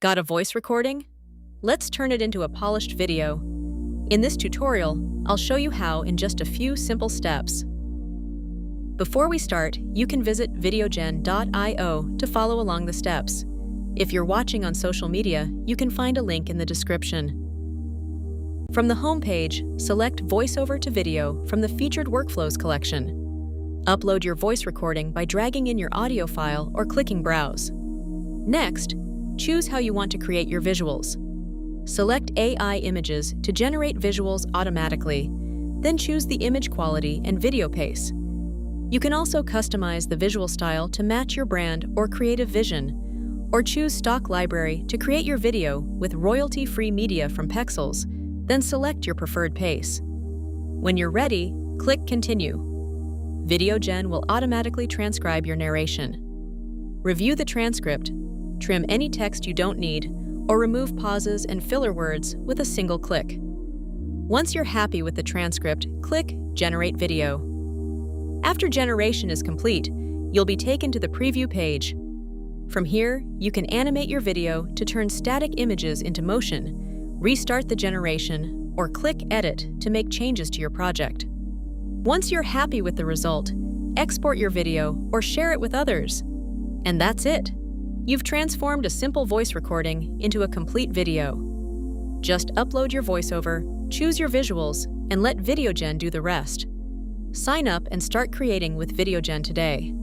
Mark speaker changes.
Speaker 1: Got a voice recording? Let's turn it into a polished video. In this tutorial, I'll show you how in just a few simple steps. Before we start, you can visit VideoGen.io to follow along the steps. If you're watching on social media, you can find a link in the description. From the home page, select VoiceOver to Video from the Featured Workflows collection. Upload your voice recording by dragging in your audio file or clicking Browse. Next, choose how you want to create your visuals. Select AI images to generate visuals automatically, then choose the image quality and video pace. You can also customize the visual style to match your brand or creative vision, or choose stock library to create your video with royalty-free media from Pexels, then select your preferred pace. When you're ready, click Continue. VideoGen will automatically transcribe your narration. Review the transcript, trim any text you don't need, or remove pauses and filler words with a single click. Once you're happy with the transcript, click Generate Video. After generation is complete, you'll be taken to the preview page. From here, you can animate your video to turn static images into motion, restart the generation, or click Edit to make changes to your project. Once you're happy with the result, export your video or share it with others. And that's it. You've transformed a simple voice recording into a complete video. Just upload your voiceover, choose your visuals, and let VideoGen do the rest. Sign up and start creating with VideoGen today.